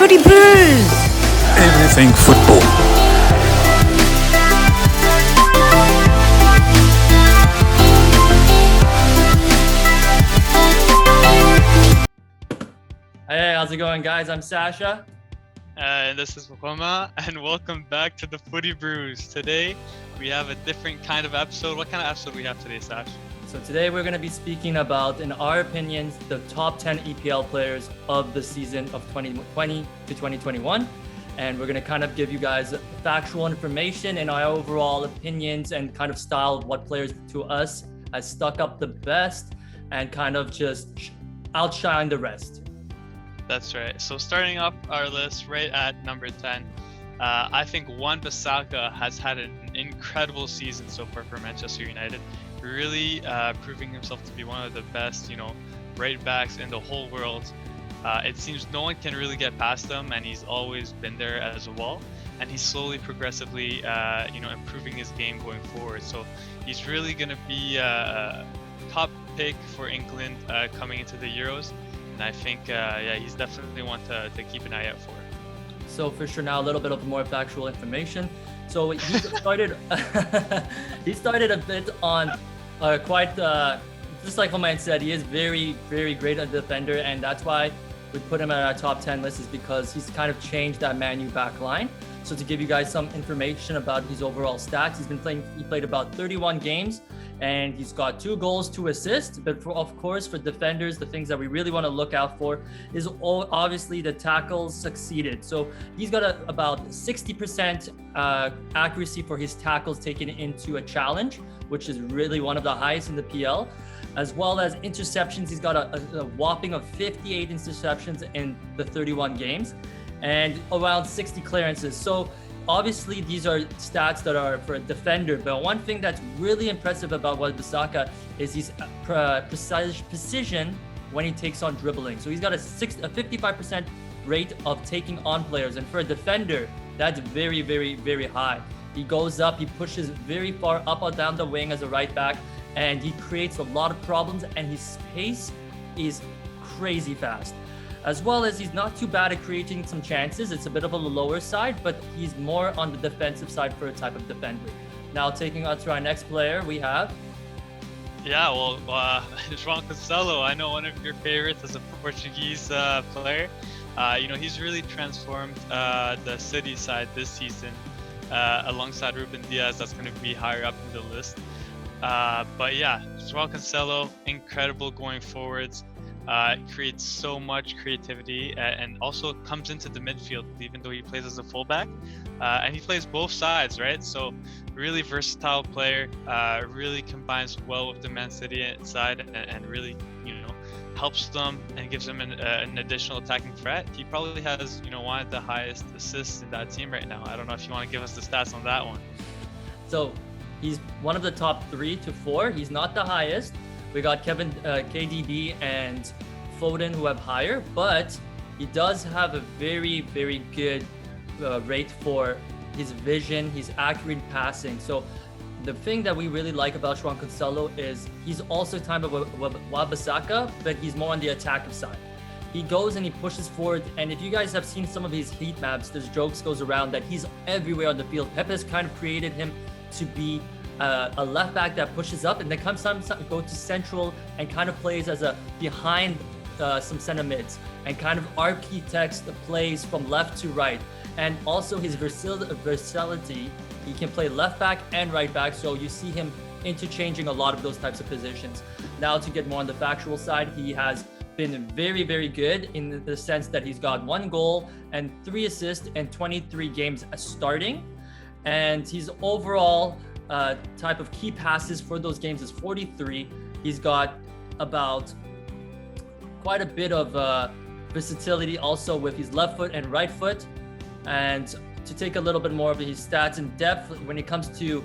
Footy Brews! Everything football. Hey, how's it going, guys? I'm Sasha. And this is Muhammad, and welcome back to the Footy Brews. Today, we have a different kind of episode. What kind of episode we have today, Sash? So today we're going to be speaking about, in our opinions, the top 10 EPL players of the season of 2020 to 2021. And we're going to kind of give you guys factual information and our overall opinions and kind of style of what players to us has stuck up the best and kind of just outshine the rest. That's right. So starting off our list right at number 10, I think Wan-Bissaka has had an incredible season so far for Manchester United, really proving himself to be one of the best, right backs in the whole world. It seems no one can really get past him, and he's always been there as well. And he's slowly, progressively, improving his game going forward. So he's really going to be a top pick for England coming into the Euros. And I think, he's definitely one to keep an eye out for. So for sure, now a little bit of more factual information. So he started, he started a bit on just like Homan said, he is very, very great a defender, and that's why we put him at our top 10 list, is because he's kind of changed that Man U back line. So to give you guys some information about his overall stats, he played about 31 games, and he's got 2 goals, 2 assists. But of course, for defenders, the things that we really want to look out for is obviously the tackles succeeded. So he's got about 60% accuracy for his tackles taken into a challenge, which is really one of the highest in the PL. As well as interceptions, he's got a whopping of 58 interceptions in the 31 games and around 60 clearances. So obviously these are stats that are for a defender, but one thing that's really impressive about Wan-Bissaka is his precision when he takes on dribbling. So he's got a 55% rate of taking on players, and for a defender, that's very, very, very high. He goes up, he pushes very far up or down the wing as a right back, and he creates a lot of problems, and his pace is crazy fast. As well as he's not too bad at creating some chances. It's a bit of a lower side, but he's more on the defensive side for a type of defender. Now taking on to our next player, we have... Joao Cancelo. I know one of your favorites as a Portuguese player. He's really transformed the City side this season alongside Ruben Diaz. That's going to be higher up in the list. Joao Cancelo, incredible going forwards. Creates so much creativity and also comes into the midfield, even though he plays as a fullback. And he plays both sides, right? So really versatile player, really combines well with the Man City side and really, helps them and gives them an additional attacking threat. He probably has, one of the highest assists in that team right now. I don't know if you want to give us the stats on that one. So he's one of the top 3 to 4. He's not the highest. We got KDB and Foden who have higher, but he does have a very, very good rate for his vision, his accurate passing. So the thing that we really like about Joao Cancelo is he's also kind of Wan-Bissaka, but he's more on the attacking side. He goes and he pushes forward, and if you guys have seen some of his heat maps, there's jokes goes around that he's everywhere on the field. Pep has kind of created him to be a left back that pushes up and then comes go to central and kind of plays as a behind some center mids and kind of architects the plays from left to right. And also his versatility, he can play left back and right back, so you see him interchanging a lot of those types of positions. Now to get more on the factual side, he has been very, very good in the sense that he's got 1 goal and 3 assists in 23 games starting, and his overall type of key passes for those games is 43. He's got about quite a bit of versatility also with his left foot and right foot. And to take a little bit more of his stats in depth, when it comes to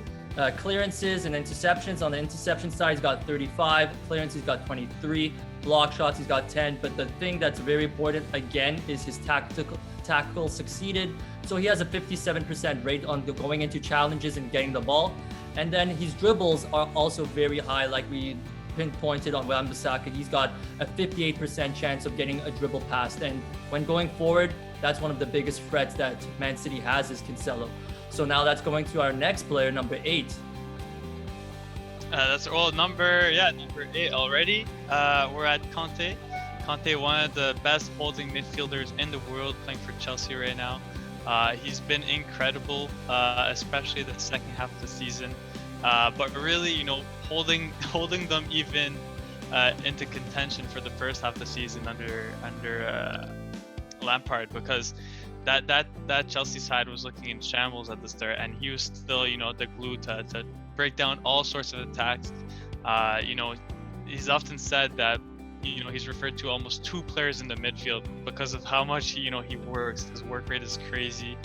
clearances and interceptions, on the interception side, he's got 35, clearance, he's got 23, block shots, he's got 10. But the thing that's very important, again, is his tackle succeeded. So he has a 57% rate on going into challenges and getting the ball. And then his dribbles are also very high, like we pinpointed on Wan-Bissaka. He's got a 58% chance of getting a dribble past. And when going forward, that's one of the biggest threats that Man City has is Cancelo. So now that's going to our next player, number 8. That's number 8 already. We're at Kante. Kante, one of the best holding midfielders in the world, playing for Chelsea right now. He's been incredible, especially the second half of the season. But really, holding them even into contention for the first half of the season under Lampard, because that Chelsea side was looking in shambles at the start, and he was still, the glue to break down all sorts of attacks. He's often said that, he's referred to almost 2 players in the midfield because of how much he works. His work rate is crazy.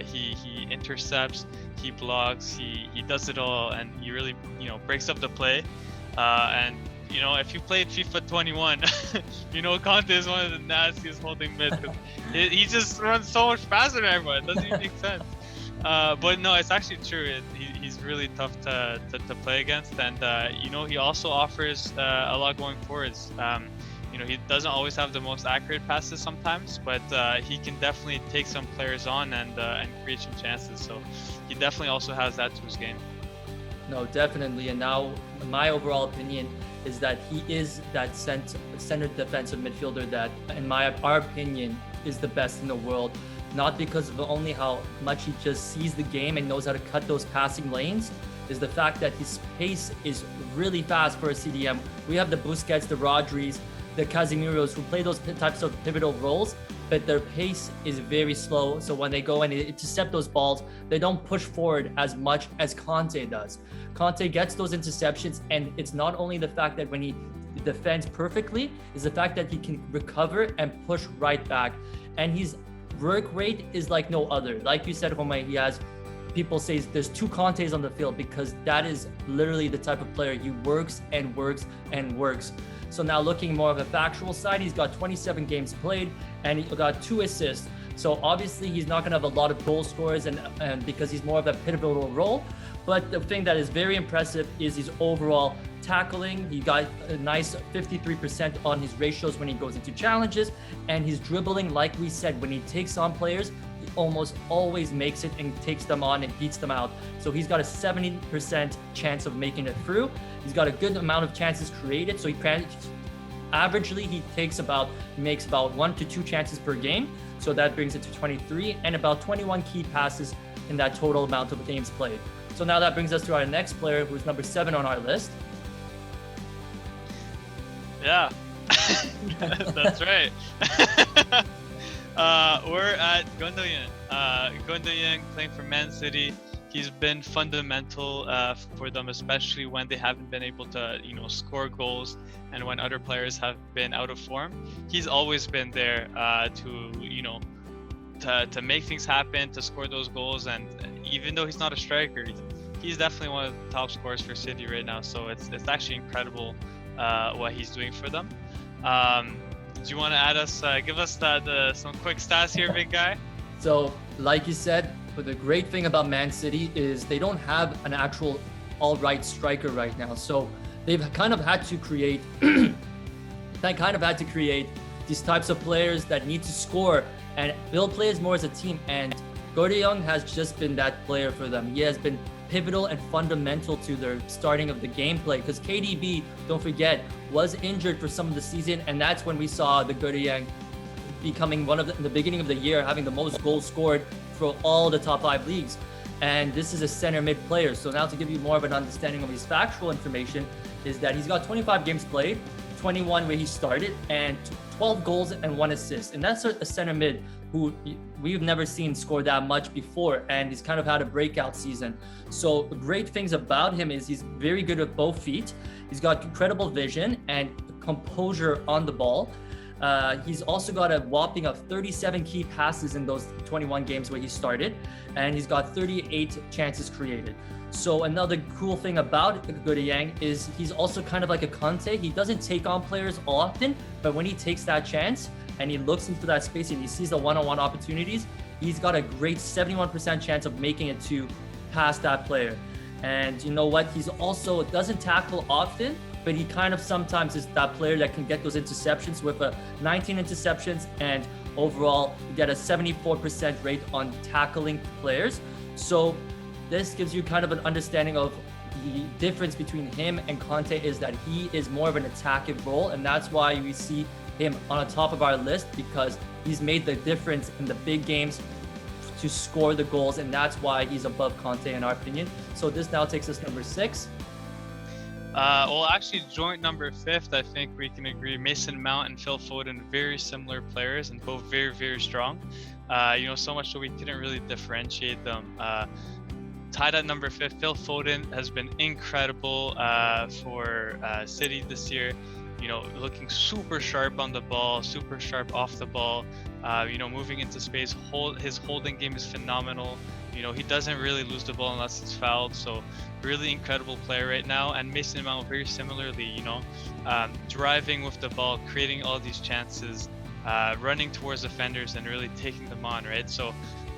He intercepts, he blocks, he does it all, and he really, breaks up the play. And if you played FIFA 21, Kante is one of the nastiest holding mids. He just runs so much faster than everyone. It doesn't even make sense. But no, it's actually true. He's really tough to play against, and he also offers a lot going forwards. He doesn't always have the most accurate passes sometimes, but he can definitely take some players on and create some chances. So he definitely also has that to his game. No, definitely. And now my overall opinion is that he is that center defensive midfielder that, in our opinion, is the best in the world. Not because of only how much he just sees the game and knows how to cut those passing lanes, is the fact that his pace is really fast for a CDM. We have the Busquets, the Rodris, the Casemiros who play those types of pivotal roles, but their pace is very slow. So when they go and intercept those balls, they don't push forward as much as Kante does. Kante gets those interceptions, and it's not only the fact that when he defends perfectly, is the fact that he can recover and push right back. And his work rate is like no other. Like you said, Homa, people say there's 2 Kantes on the field because that is literally the type of player. He works and works and works. So now looking more of a factual side, he's got 27 games played and he got 2 assists. So obviously he's not going to have a lot of goal scorers and because he's more of a pivotal role. But the thing that is very impressive is his overall tackling. He got a nice 53% on his ratios when he goes into challenges, and his dribbling, like we said, when he takes on players, he almost always makes it and takes them on and beats them out. So he's got a 70% chance of making it through. He's got a good amount of chances created. So averagely he makes about 1 to 2 chances per game. So that brings it to 23 and about 21 key passes in that total amount of games played. So now that brings us to our next player, who's number 7 on our list. Yeah, that's right. We're at Gundogan. Gundogan playing for Man City. He's been fundamental for them, especially when they haven't been able to, score goals and when other players have been out of form. He's always been there to make things happen, to score those goals. And even though he's not a striker, he's definitely one of the top scorers for City right now. So it's actually incredible what he's doing for them. Do you want to give us some quick stats here, big guy? So, like you said, but the great thing about Man City is they don't have an actual all-right striker right now. So they've kind of had to create these types of players that need to score and build players more as a team. And Gundogan has just been that player for them. He has been pivotal and fundamental to their starting of the gameplay, because KDB, don't forget, was injured for some of the season, and that's when we saw the Gundogan becoming one of in the beginning of the year having the most goals scored for all the top 5 leagues. And this is a center mid player. So now to give you more of an understanding of his factual information is that he's got 25 games played, 21 where he started, and 12 goals and 1 assist. And that's a center mid who we've never seen score that much before, and he's kind of had a breakout season. So the great things about him is he's very good with both feet. He's got incredible vision and composure on the ball. He's also got a whopping of 37 key passes in those 21 games where he started, and he's got 38 chances created. So another cool thing about Gundogan is he's also kind of like a Kante. He doesn't take on players often, but when he takes that chance and he looks into that space and he sees the one-on-one opportunities, he's got a great 71% chance of making it to pass that player. And you know what? He's also doesn't tackle often, but he kind of sometimes is that player that can get those interceptions with 19 interceptions and Overall, you get a 74% rate on tackling players. So this gives you kind of an understanding of the difference between him and Kante is that he is more of an attacking role, and that's why we see him on the top of our list, because he's made the difference in the big games to score the goals, and that's why he's above Kante in our opinion. So this now takes us number 6. Well, actually, joint number 5th, I think we can agree. Mason Mount and Phil Foden, very similar players and both very, very strong. So much that we couldn't really differentiate them. Tied at number 5th, Phil Foden has been incredible for City this year. Looking super sharp on the ball, super sharp off the ball. Moving into space, his holding game is phenomenal. He doesn't really lose the ball unless it's fouled. So really incredible player right now. And Mason Mount very similarly, driving with the ball, creating all these chances, running towards defenders and really taking them on, right? So,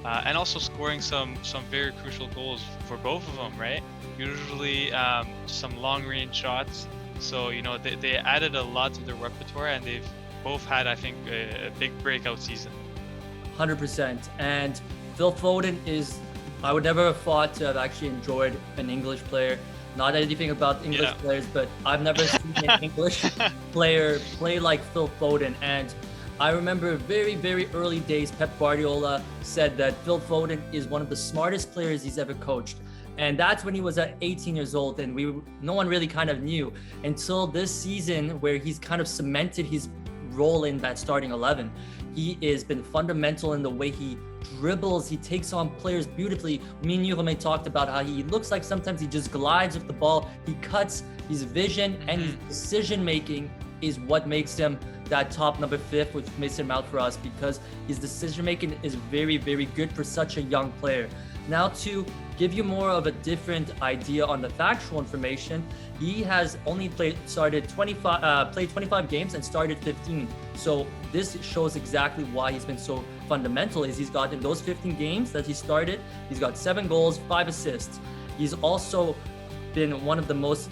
and also scoring some very crucial goals for both of them, right? Usually some long range shots. So, they added a lot to their repertoire, and they've both had, I think, a big breakout season. 100%. And Phil Foden is, I would never have thought to have actually enjoyed an English player. Not anything about English players, but I've never seen an English player play like Phil Foden. And I remember very, very early days, Pep Guardiola said that Phil Foden is one of the smartest players he's ever coached. And that's when he was at 18 years old, and no one really kind of knew until this season where he's kind of cemented his role in that starting 11. He has been fundamental in the way he dribbles, he takes on players beautifully. Me and Jerome talked about how he looks like sometimes he just glides with the ball, he cuts, his vision and his decision making is what makes him that top number 5th with Mason Mount for us, because his decision making is very, very good for such a young player. Now, to give you more of a different idea on the factual information, he has only played 25 games and started 15. So this shows exactly why he's been so fundamental. Is he's got in those 15 games that he started, he's got 7 goals, 5 assists. He's also been one of the most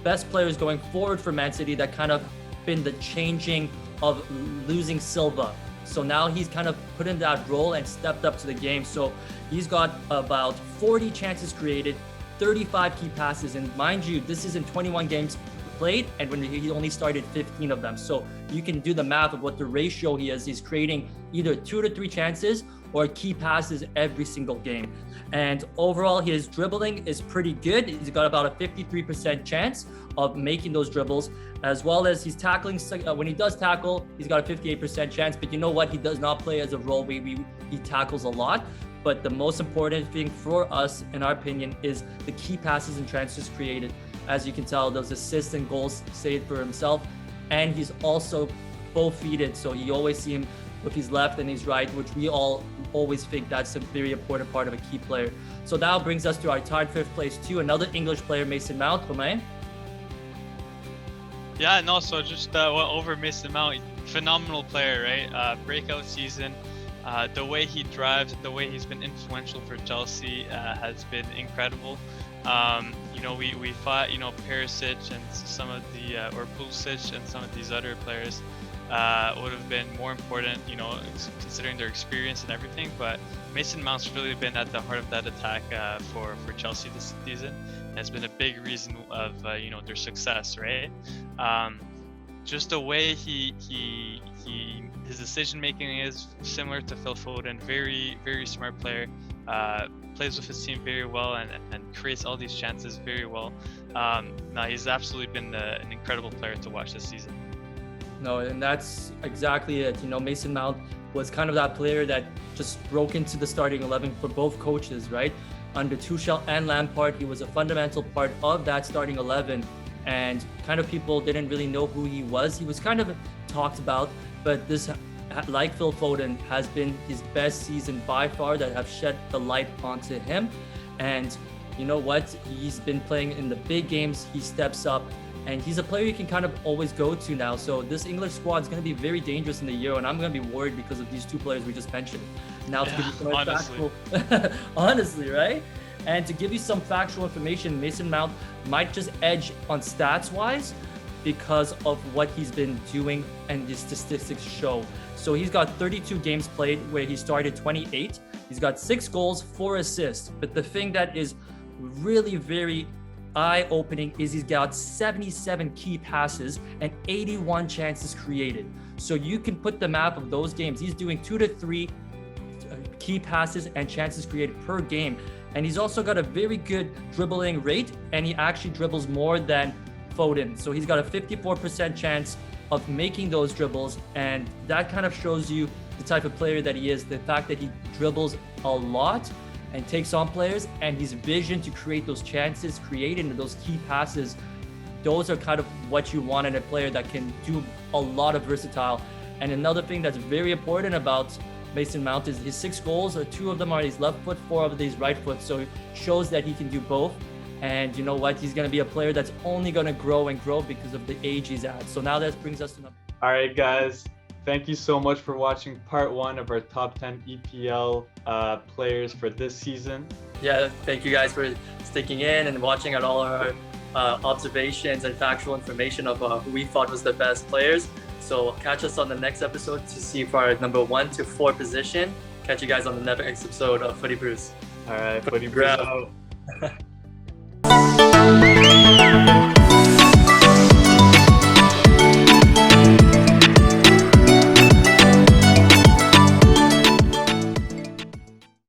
best players going forward for Man City, that kind of been the changing of losing Silva. So now he's kind of put in that role and stepped up to the game. So he's got about 40 chances created, 35 key passes. And mind you, this is in 21 games played, and when he only started 15 of them. So you can do the math of what the ratio he is. He's creating either 2 to 3 chances or key passes every single game. And overall, his dribbling is pretty good. He's got about a 53% chance of making those dribbles, as well as he's tackling. When he does tackle, he's got a 58% chance. But you know what? He does not play as a role where he tackles a lot. But the most important thing for us, in our opinion, is the key passes and transfers created. As you can tell, those assists and goals saved for himself. And he's also both-feeted, so you always see him with his left and his right, which we all always think that's a very important part of a key player. So that brings us to our tied 5th place too, another English player, Mason Mount. Romain? Yeah, no, so just over Mason Mount, phenomenal player, right? Breakout season. The way he drives, the way he's been influential for Chelsea has been incredible. We thought, Perisic and some of the, or Pulisic and some of these other players would have been more important, considering their experience and everything. But Mason Mount's really been at the heart of that attack for Chelsea this season. Has been a big reason of their success, right? Just the way his decision making is similar to Phil Foden. Very, very smart player. Plays with his team very well and creates all these chances very well. He's absolutely been an incredible player to watch this season. No, and that's exactly it. Mason Mount was kind of that player that just broke into the starting 11 for both coaches, right? Under Tuchel and Lampard, he was a fundamental part of that starting 11, and kind of people didn't really know who he was. He was kind of talked about, but this, like Phil Foden, has been his best season by far that have shed the light onto him. And you know what? He's been playing in the big games. He steps up, and he's a player you can kind of always go to now. So this English squad is going to be very dangerous in the Euro, and I'm going to be worried because of these 2 players we just mentioned. Now to give you some factual, honestly, right? And to give you some factual information, Mason Mount might just edge on stats-wise, because of what he's been doing and his statistics show. So he's got 32 games played where he started 28. He's got 6 goals, 4 assists. But the thing that is really very eye-opening is he's got 77 key passes and 81 chances created. So you can put the map of those games. He's doing 2 to 3 key passes and chances created per game. And he's also got a very good dribbling rate, and he actually dribbles more than Foden. So he's got a 54% chance of making those dribbles, and that kind of shows you the type of player that he is. The fact that he dribbles a lot and takes on players, and his vision to create those chances, creating those key passes, those are kind of what you want in a player that can do a lot of versatile. And another thing that's very important about Mason Mount is his 6 goals, 2 of them are his left foot, 4 of these right foot. So it shows that he can do both. And you know what? He's going to be a player that's only going to grow and grow because of the age he's at. So now that brings us to number. All right, guys. Thank you so much for watching part 1 of our top 10 EPL players for this season. Yeah, thank you guys for sticking in and watching at all our observations and factual information of who we thought was the best players. So catch us on the next episode to see for our number 1 to 4 position. Catch you guys on the next episode of Footy Bruce. All right, Footy Bruce out.